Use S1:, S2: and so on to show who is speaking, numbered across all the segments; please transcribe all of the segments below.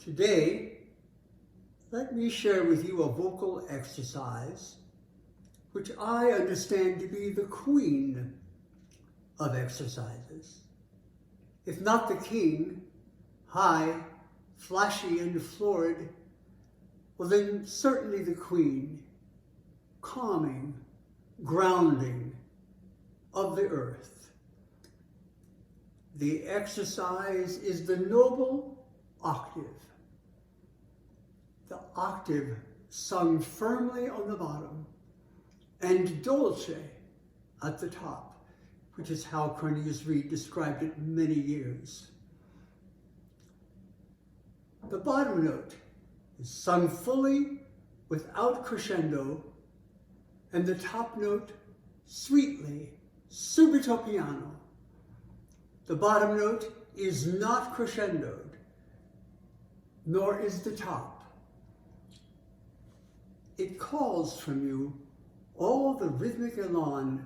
S1: Today, let me share with you a vocal exercise which I understand to be the queen of exercises. If not the king, high, flashy, and florid, well then certainly the queen, calming, grounding of the earth. The exercise is the noble octave. The octave sung firmly on the bottom and dolce at the top, which is how Cornelius Reed described it many years. The bottom note is sung fully without crescendo, and the top note sweetly, subito piano. The bottom note is not crescendoed, nor is the top. It calls from you all the rhythmic elan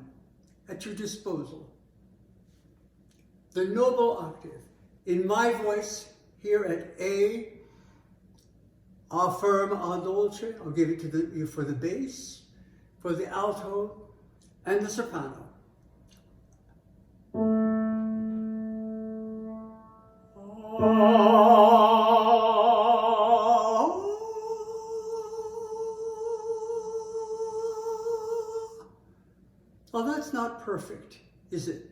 S1: at your disposal. The noble octave, in my voice here at A firm, A dolce, I'll give it to you for the bass, for the alto, and the soprano. Well, that's not perfect, is it?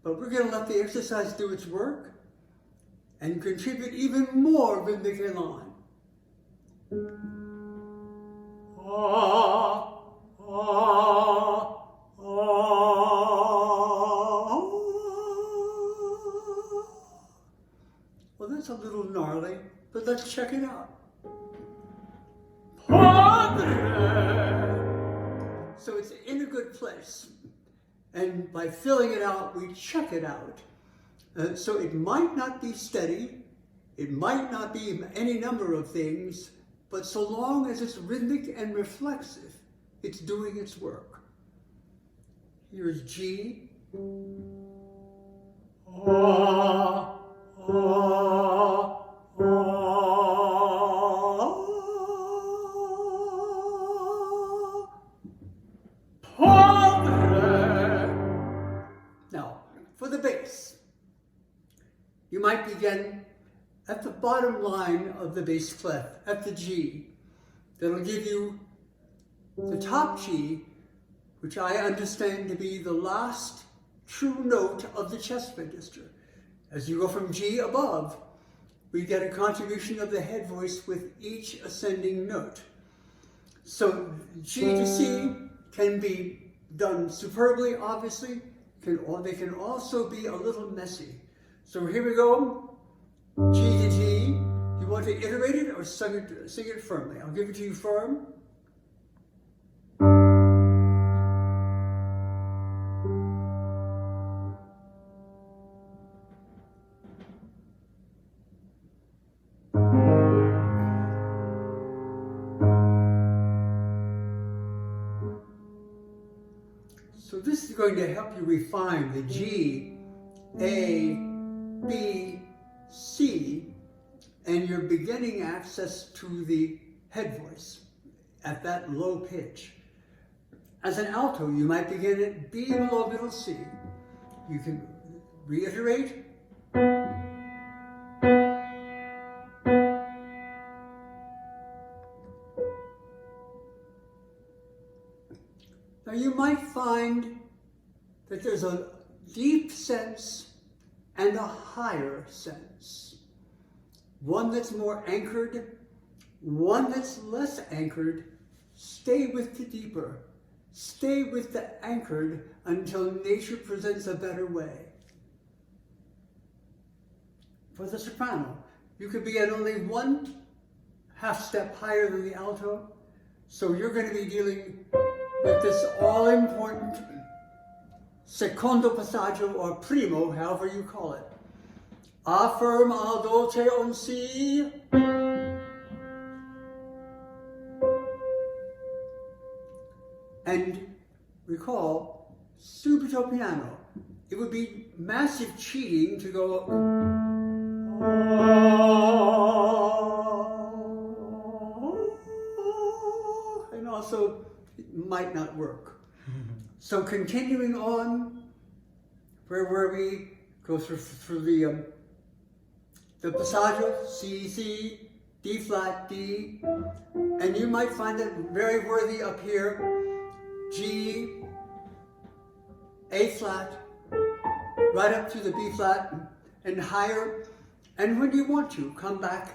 S1: But we're going to let the exercise do its work and contribute even more rhythmic elan. Well, that's a little gnarly, but let's check it out. So it's in a good place. And by filling it out, we check it out. So it might not be steady, it might not be any number of things, but so long as it's rhythmic and reflexive, it's doing its work. Here's G. Now, for the bass, you might begin at the bottom line of the bass clef, at the G. That'll give you the top G, which I understand to be the last true note of the chest register. As you go from G above, we get a contribution of the head voice with each ascending note. So G to C can be done superbly, obviously. They can also be a little messy. So here we go. G to G. You want to iterate it or sing it firmly? I'll give it to you firm. So this is going to help you refine the G, A, B, C, and your beginning access to the head voice at that low pitch. As an alto, you might begin at B below middle C. You can reiterate. Now you might find that there's a deep sense and a higher sense. One that's more anchored, one that's less anchored. Stay with the deeper. Stay with the anchored until nature presents a better way. For the soprano, you could be at only one half step higher than the alto, so you're going to be dealing with this all-important secondo passaggio or primo, however you call it. A firm, A dolce on C. And recall, subito piano. It would be massive cheating to go might not work. So continuing on, where we go through the passaggio, C, C, D flat, D, and you might find it very worthy up here, G, A flat, right up to the B flat and higher. And when you want to, come back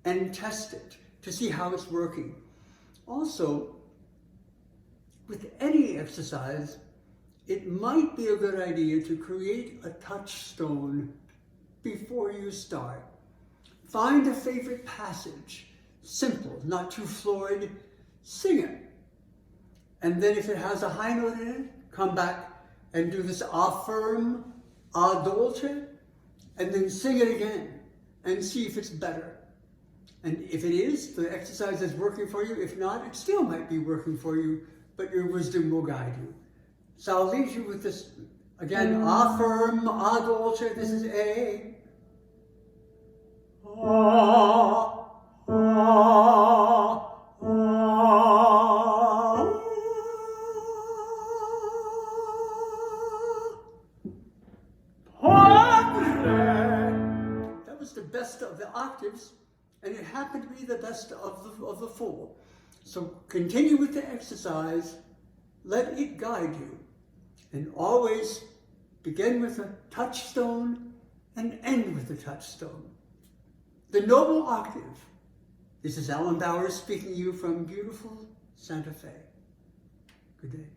S1: and test it to see how it's working. Also, with any exercise, it might be a good idea to create a touchstone before you start. Find a favorite passage, simple, not too florid, sing it. And then if it has a high note in it, come back and do this a firm, a dolce, and then sing it again and see if it's better. And if it is, the exercise is working for you. If not, it still might be working for you, but your wisdom will guide you. So I'll leave you with this, again, a firm, a dolce, this is A. That was the best of the octaves, and it happened to be the best of the four. So continue with the exercise, let it guide you, and always begin with a touchstone and end with a touchstone. The Noble Octave. This is Alan Bowers speaking to you from beautiful Santa Fe. Good day.